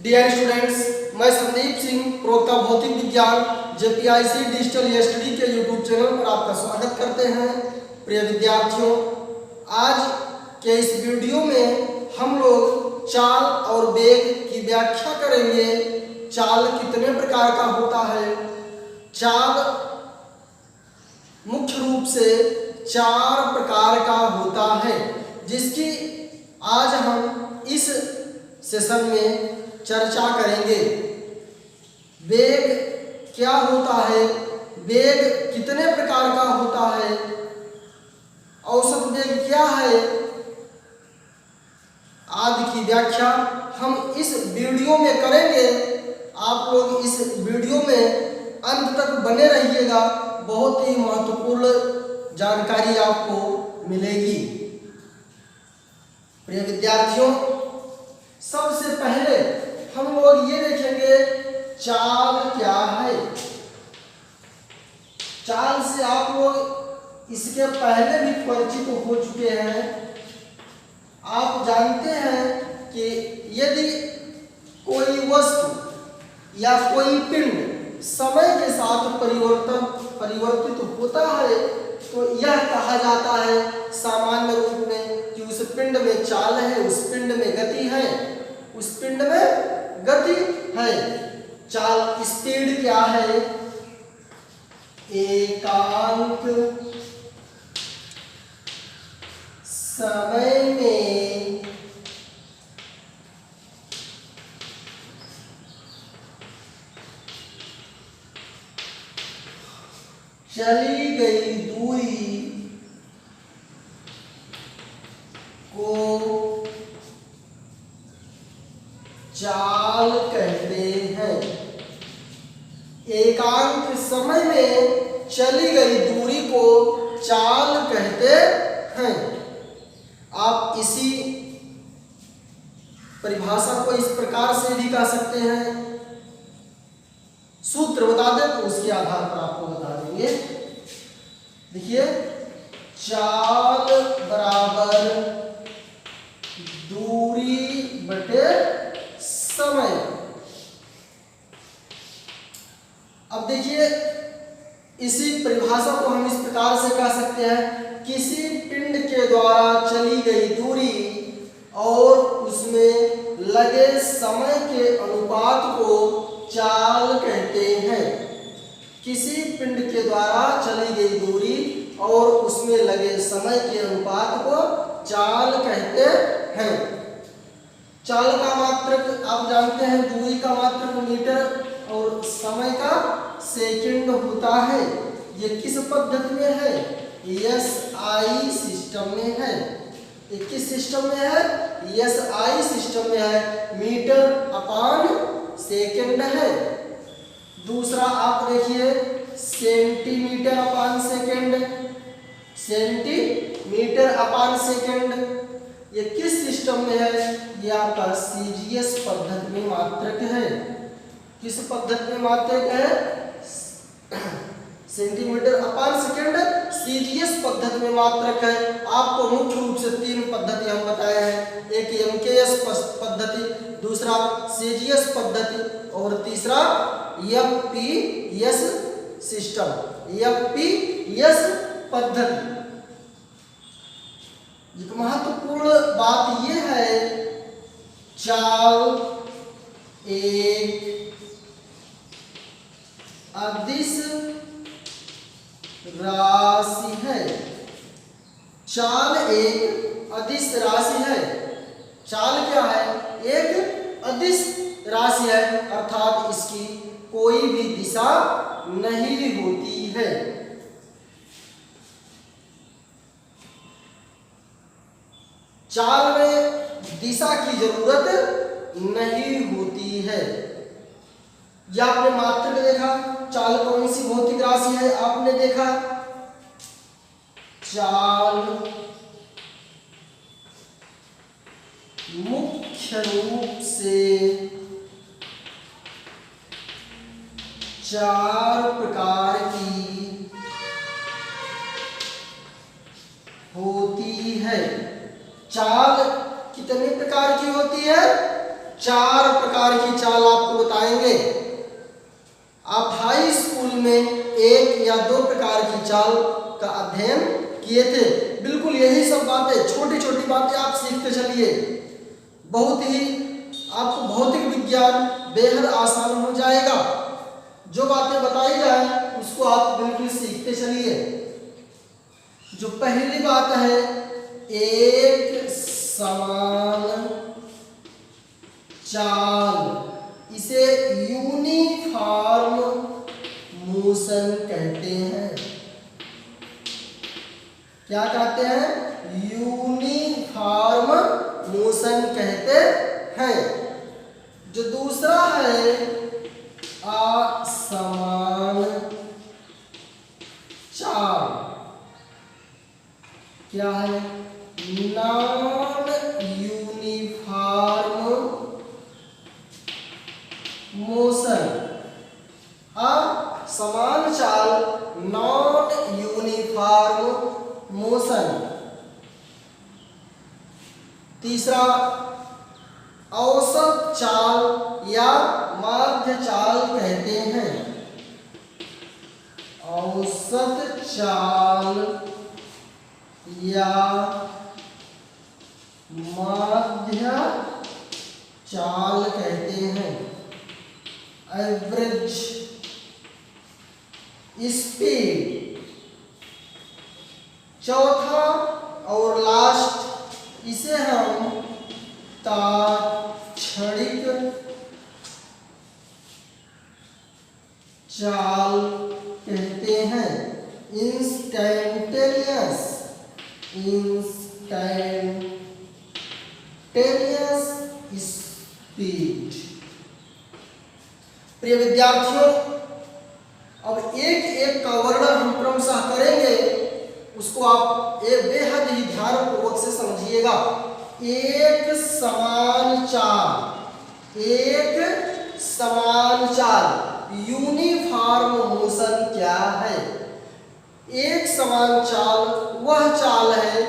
Dear students, मैं संदीप सिंह प्रोक्ता भौतिक विज्ञान जेपीआईसी डिजिटल स्टडी के यूट्यूब चैनल पर आपका स्वागत करते हैं। प्रिय विद्यार्थियों, आज के इस वीडियो में हम लोग चाल और वेग की व्याख्या करेंगे। चाल कितने प्रकार का होता है? चाल मुख्य रूप से 4 प्रकार का होता है, जिसकी आज हम इस सेशन में चर्चा करेंगे। वेग क्या होता है? वेग कितने प्रकार का होता है? औसत वेग क्या है आदि की व्याख्या हम इस वीडियो में करेंगे। आप लोग इस वीडियो में अंत तक बने रहिएगा, बहुत ही महत्वपूर्ण जानकारी आपको मिलेगी। प्रिय विद्यार्थियों, सबसे पहले हम लोग ये देखेंगे चाल क्या है। चाल से आप लोग इसके पहले भी परिचित हो चुके हैं। आप जानते हैं कि यदि कोई वस्तु या कोई पिंड समय के साथ परिवर्तित होता है तो यह कहा जाता है सामान्य रूप में कि उस पिंड में चाल है, उस पिंड में गति है, उस पिंड में गति है। चाल स्पीड क्या है? एकांक समय में चली गई दूरी को चाल कहते हैं। एकांक समय में चली गई दूरी को चाल कहते हैं। आप इसी परिभाषा को इस प्रकार से भी कह सकते हैं, सूत्र बता दें तो उसके आधार पर आपको बता देंगे। देखिए, चाल बराबर दूरी बटे समय। अब देखिए, इसी परिभाषा को हम इस प्रकार से कह सकते हैं, किसी पिंड के द्वारा चली गई दूरी और उसमें लगे समय के अनुपात को चाल कहते हैं। किसी पिंड के द्वारा चली गई दूरी और उसमें लगे समय के अनुपात को चाल कहते हैं। चाल का मात्रक आप जानते हैं, दूरी का मात्रक मीटर और समय का सेकंड होता है। ये किस पद्धति में है? एसआई सिस्टम में है। ये किस सिस्टम में है? एसआई सिस्टम में है। मीटर अपान सेकंड है। दूसरा आप देखिए, सेंटीमीटर अपान सेकंड, सेंटीमीटर अपान सेकंड। ये किस सिस्टम में है? ये आपका सीजीएस पद्धति में मात्रक है। किस पद्धति में मात्रक है? सेंटीमीटर अपान सेकंड सीजीएस पद्धति में मात्रक है। आपको मुख्य रूप से 3 पद्धति हम बताए हैं, एक एमकेएस पद्धति, दूसरा सीजीएस पद्धति और तीसरा एफपीएस सिस्टम, एफपीएस पद्धति। एक महत्वपूर्ण बात यह है, चाल एक अदिश राशि है। चाल एक अदिश राशि है। चाल क्या है? एक अदिश राशि है, अर्थात इसकी कोई भी दिशा नहीं होती है। चाल में दिशा की जरूरत नहीं होती है। यह आपने मात्रक देखा। चाल कौन सी भौतिक राशि है? आपने देखा, चाल मुख्य रूप से 4 प्रकार की होती है। चाल कितने प्रकार की होती है? 4 प्रकार की चाल आपको बताएंगे। आप हाई स्कूल में 1 या 2 प्रकार की चाल का अध्ययन किए थे। बिल्कुल यही सब बातें, छोटी छोटी बातें आप सीखते चलिए। बहुत ही आपको भौतिक विज्ञान बेहद आसान हो जाएगा। जो बातें बताई जाए उसको आप बिल्कुल सीखते चलिए। जो पहली बात है, एक समान चाल, इसे यूनिफॉर्म मोशन कहते हैं। क्या कहते हैं? यूनिफॉर्म मोशन कहते हैं। जो दूसरा है, असमान चाल, क्या है? Non uniform motion. असमान चाल, नॉन यूनिफॉर्म मोशन। तीसरा, औसत चाल या माध्य चाल कहते हैं। औसत चाल या माध्य चाल कहते हैं। Average speed. चौथा और लास्ट, इसे हम ताक्षणिक चाल कहते हैं। Instantaneous speed. प्रिय विद्यार्थियों, अब एक एक का वर्णन हम क्रमशः करेंगे, उसको आप एक बेहद ही ध्यानपूर्वक से समझिएगा। एक समान चाल, एक समान चाल, यूनिफॉर्म मोशन क्या है? एक समान चाल वह चाल है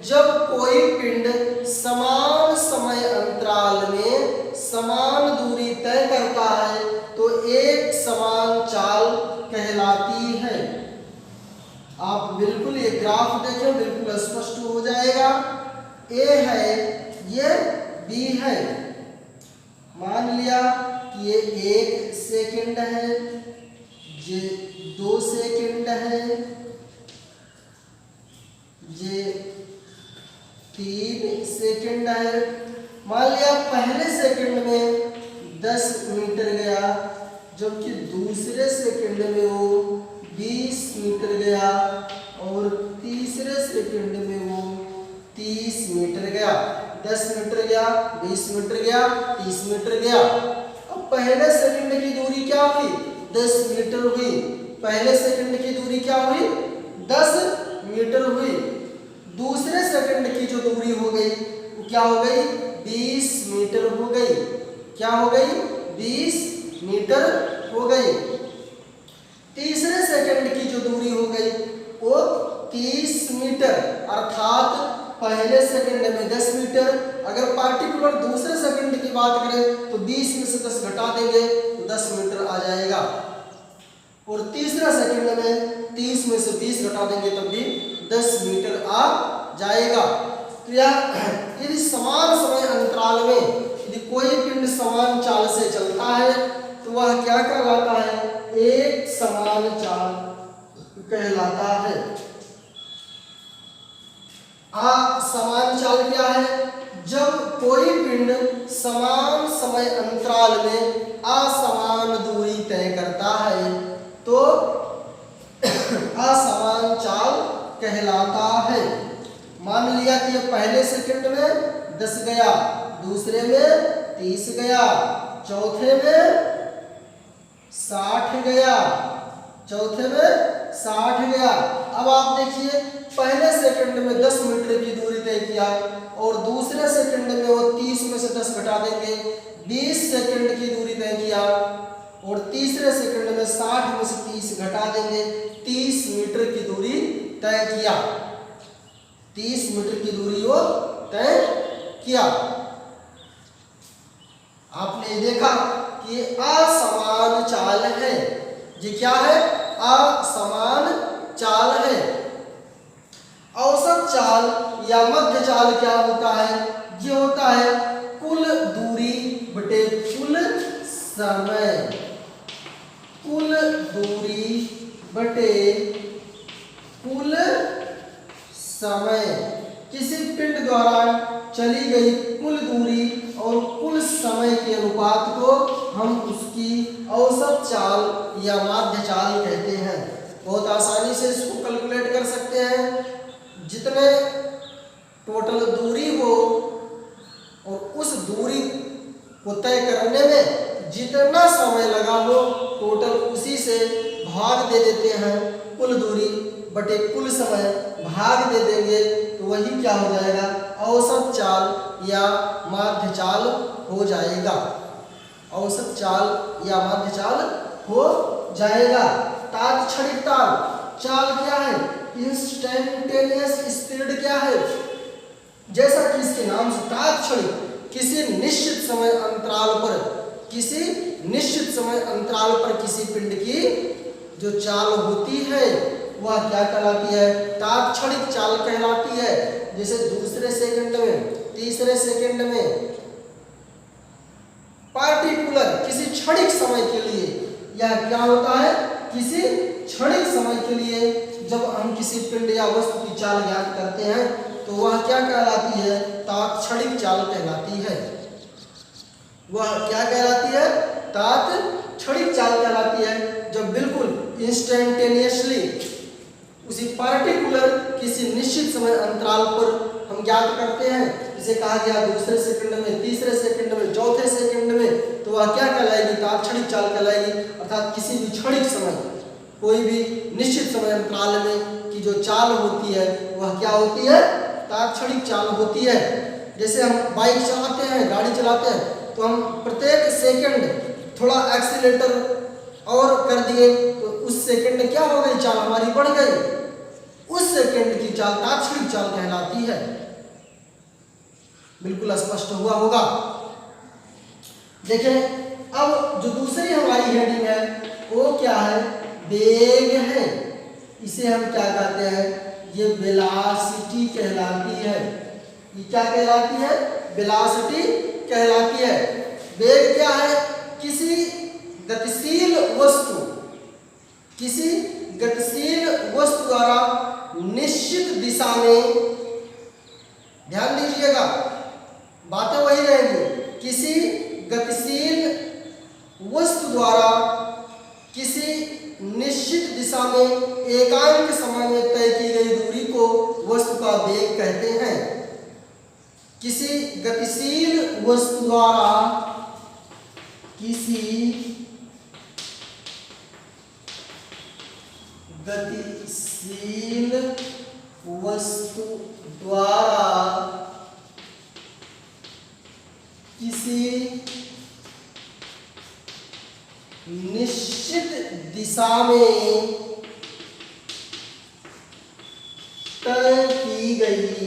जब कोई पिंड समान समय अंतराल में समान दूरी तय करता है तो एक समान चाल कहलाती है। आप बिल्कुल ये ग्राफ देखें, बिल्कुल स्पष्ट हो जाएगा। ए है, ये बी है। मान लिया कि ये 1 सेकंड है, ये 2 सेकंड है, ये 3 सेकंड है। मान लिया पहले सेकंड में 10 मीटर गया, जबकि दूसरे सेकंड में वो 20 मीटर गया और तीसरे सेकंड में वो 30 मीटर गया। 10 मीटर गया, 20 मीटर गया, 30 मीटर गया। अब पहले सेकंड की दूरी क्या हुई? 10 मीटर हुई। पहले सेकंड की दूरी क्या हुई? 10 मीटर हुई। दूसरे सेकंड की जो दूरी हो गई वो क्या हो गई? 20 मीटर हो गई। क्या हो गई? 20 मीटर हो गई। तीसरे सेकंड की जो दूरी हो गई वो 30 मीटर, अर्थात पहले सेकंड में 10 मीटर। अगर पार्टिकुलर दूसरे सेकंड की बात करें तो 20 में से 10 घटा देंगे तो 10 मीटर आ जाएगा। और तीसरा सेकंड में 30 में से 20 घटा देंगे तब भी 10 मीटर आ जाएगा। तो यदि समान समय अंतराल में यदि कोई पिंड समान चाल से चलता है तो वह क्या कहलाता है? एक समान चाल कहलाता है। असमान चाल क्या है? जब कोई पिंड समान समय अंतराल में असमान दूरी तय करता है तो असमान चाल कहलाता है। मान लिया कि पहले सेकंड में 10 गया, दूसरे में 30 गया, चौथे में 60 गया, चौथे में 60 गया। अब आप देखिए पहले सेकंड में 10 मीटर की दूरी तय किया और दूसरे सेकंड में वो 30 में से 10 घटा देंगे 20 सेकंड की दूरी तय किया और तीसरे सेकंड में 60 में से 30 घटा देंगे 30 मीटर की दूरी तय किया। 30 मीटर की दूरी वो तय किया। आपने देखा कि ये असमान चाल है। ये क्या है? असमान चाल है। औसत चाल या मध्य चाल क्या होता है? ये होता है कुल दूरी बटे कुल समय। कुल दूरी बटे कुल समय। किसी पिंड द्वारा चली गई कुल दूरी और कुल समय के अनुपात को हम उसकी औसत चाल या माध्य चाल कहते हैं। बहुत आसानी से इसको कैलकुलेट कर सकते हैं। जितने टोटल दूरी हो और उस दूरी को तय करने में जितना समय लगा हो, टोटल उसी से भाग दे देते हैं। कुल दूरी बटे कुल समय भाग दे देंगे तो वही क्या हो जाएगा? औसत चाल या माध्य चाल हो जाएगा। औसत चाल या माध्य चाल हो जाएगा। तात्क्षणिक चाल क्या है? इंस्टेंटेनियस स्पीड क्या है? जैसा कि इसके नाम से तात्क्षणिक, किसी निश्चित समय अंतराल पर, किसी निश्चित समय अंतराल पर किसी पिंड की जो चाल होती है वह क्या कहलाती है? तात्क्षणिक चाल कहलाती है। जैसे दूसरे सेकंड में, तीसरे सेकंड में, पार्टिकुलर किसी क्षणिक समय के लिए, यह क्या होता है? किसी क्षणिक समय के लिए जब हम किसी पिंड या वस्तु की चाल ज्ञात करते हैं तो वह क्या कहलाती है? तात्क्षणिक चाल कहलाती है। वह क्या कहलाती है? तात्क्षणिक चाल कहलाती है। जब बिल्कुल इंस्टेंटेनियसली उसी पार्टिकुलर किसी निश्चित समय अंतराल पर हम ज्ञात करते हैं, जिसे कहा गया दूसरे सेकंड में, तीसरे सेकंड में, चौथे सेकंड में, तो वह क्या कहलाएगी? तात्क्षणिक चाल कहलाएगी। अर्थात किसी भी क्षणिक समय, कोई भी निश्चित समय अंतराल में की जो चाल होती है वह क्या होती है? तात्क्षणिक चाल होती है। जैसे हम बाइक चलाते हैं, गाड़ी चलाते हैं, तो हम प्रत्येक सेकंड थोड़ा एक्सीलेटर और कर दिए तो उस सेकंड में क्या हो गई? चाल हमारी बढ़ गई। उस सेकंड की चाल तात्क्षणिक चाल कहलाती है। बिल्कुल स्पष्ट हुआ होगा। देखें, अब जो दूसरी हमारी हेडिंग है वो क्या है? वेग है। इसे हम क्या कहते हैं? ये वेलोसिटी कहलाती है। ये क्या कहलाती है? वेलोसिटी कहलाती है। वेग क्या है? किसी गतिशील वस्तु, किसी गतिशील वस्तु द्वारा निश्चित दिशा में, ध्यान दीजिएगा बातें वही रहेंगी, किसी गतिशील वस्तु द्वारा किसी निश्चित दिशा में एकांक समय में तय की गई दूरी को वस्तु का वेग कहते हैं। किसी गतिशील वस्तु द्वारा किसी गतिशील वस्तु द्वारा किसी निश्चित दिशा में तय की गई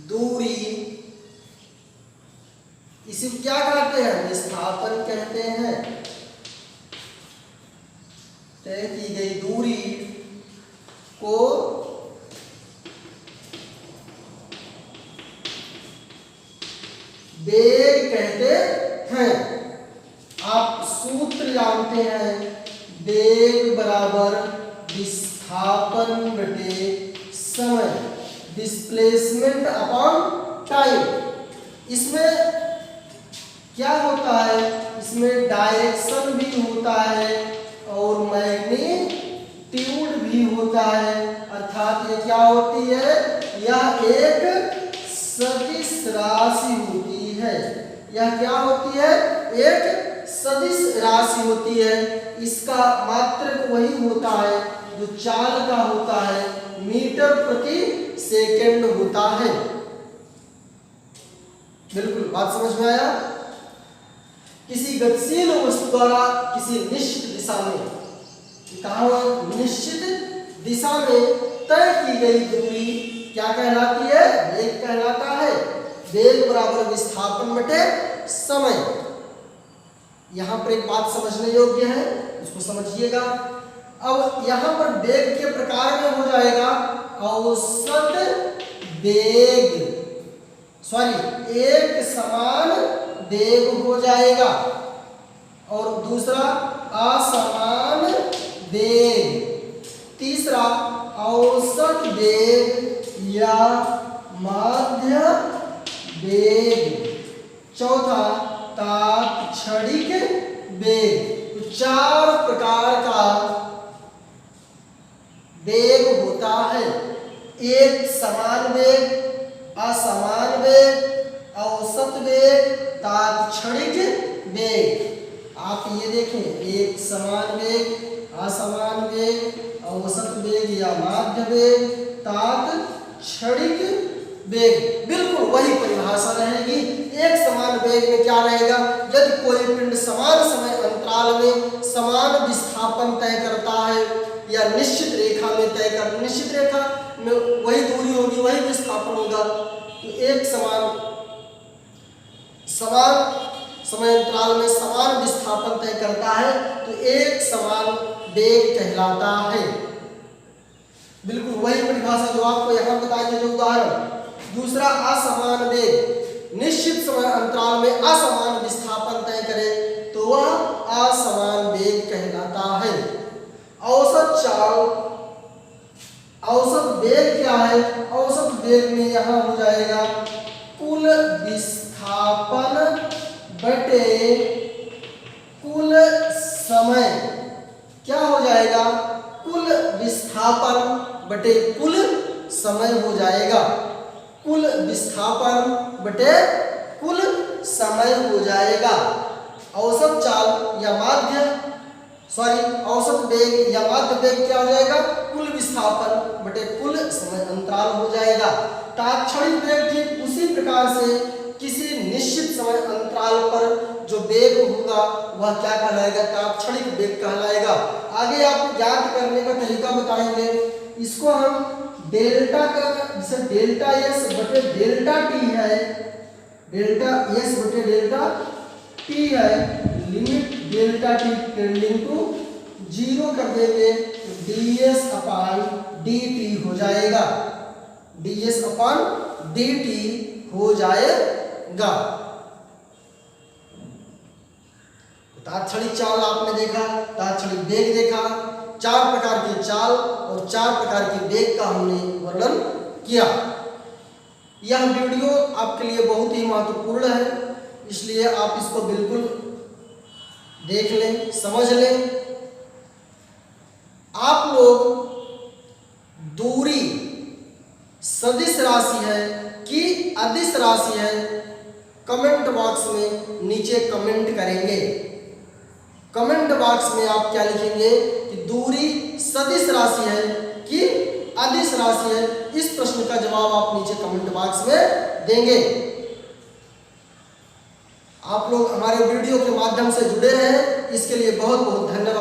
दूरी, इसे क्या कहते हैं? विस्थापन कहते हैं। तय की गई दूरी को वेग कहते हैं। आप सूत्र जानते हैं, वेग बराबर विस्थापन बटे समय, डिस्प्लेसमेंट अपॉन टाइम। इसमें क्या होता है? इसमें डायरेक्शन भी होता है और मैग्नीट्यूड भी होता है। अर्थात ये क्या होती है? यह एक सदिश राशि होती है। यह क्या होती है? एक सदिश राशि होती है। इसका मात्रक वही होता है जो चाल का होता है, मीटर प्रति सेकंड होता है। बिल्कुल बात समझ में आया? किसी गतिशील वस्तु द्वारा किसी निश्चित दिशा में, कहा निश्चित दिशा में तय की गई दूरी क्या कहलाती है? वेग कहलाता है। वेग बराबर विस्थापन बटे समय। यहां पर एक बात समझने योग्य है, इसको समझिएगा। अब यहां पर वेग के प्रकार में हो जाएगा औसत वेग, एक समान वेग हो जाएगा, और दूसरा असमान वेग, तीसरा औसत वेग या माध्य वेग, चौथा तात्क्षणिक वेग। तो 4 प्रकार का वेग होता है, एक समान वेग, असमान वेग, औसत वेग, तात्क्षणिक वेग। आप ये देखें, एक समान वेग, असमान वेग, औसत वेग या माध्य वेग, तात्क्षणिक वेग, बिल्कुल वही परिभाषा रहेगी। एक समान वेग में क्या रहेगा, यदि कोई पिंड समान समय अंतराल में समान विस्थापन तय करता है या निश्चित रेखा में तय कर, निश्चित रेखा में वही दूरी होगी, वही विस्थापन होगा, तो एक समान समय अंतराल में समान विस्थापन तय करता है तो एक समान वेग कहलाता है। बिल्कुल वही परिभाषा जो आपको यहाँ बताई गई उदाहरण। दूसरा असमान वेग, निश्चित समय अंतराल में असमान विस्थापन तय करे तो वह असमान वेग कहलाता है। औसत चाल, औसत वेग क्या है, औसत वेग में यहाँ हो जाएगा कुल विस्थापन बटे कुल समय। क्या हो जाएगा, कुल विस्थापन बटे कुल समय हो जाएगा, कुल विस्थापन बटे कुल समय हो जाएगा। औसत चाल या माध्य औसत वेग या माध्य वेग क्या हो जाएगा, कुल विस्थापन बटे कुल समय अंतराल हो जाएगा। तात्क्षणिक वेग ठीक उसी प्रकार से किसी निश्चित समय अंतराल पर जो वेग होगा वह क्या कहलाएगा, तात्क्षणिक वेग कहलाएगा। आगे आप याद करने का तरीका बताएंगे, इसको हम डेल्टा का, जैसे डेल्टा एस बटे डेल्टा टी है, डेल्टा एस बटे डेल्टा टी है, limit delta T tending to 0 कर देंगे तो ds अपान dt हो जाएगा, ds अपान dt हो जाएगा। तात्क्षणिक चाल आपने देखा, तात्क्षणिक वेग देखा, 4 प्रकार की चाल और 4 प्रकार के वेग का हमने वर्णन किया। यह वीडियो आपके लिए बहुत ही महत्वपूर्ण है, इसलिए आप इसको बिल्कुल देख लें, समझ लें। आप लोग दूरी सदिश राशि है कि अदिश राशि है, कमेंट बॉक्स में नीचे कमेंट करेंगे। कमेंट बॉक्स में आप क्या लिखेंगे कि दूरी सदिश राशि है कि अदिश राशि है, इस प्रश्न का जवाब आप नीचे कमेंट बॉक्स में देंगे। आप लोग हमारे वीडियो के माध्यम से जुड़े रहे, इसके लिए बहुत बहुत धन्यवाद।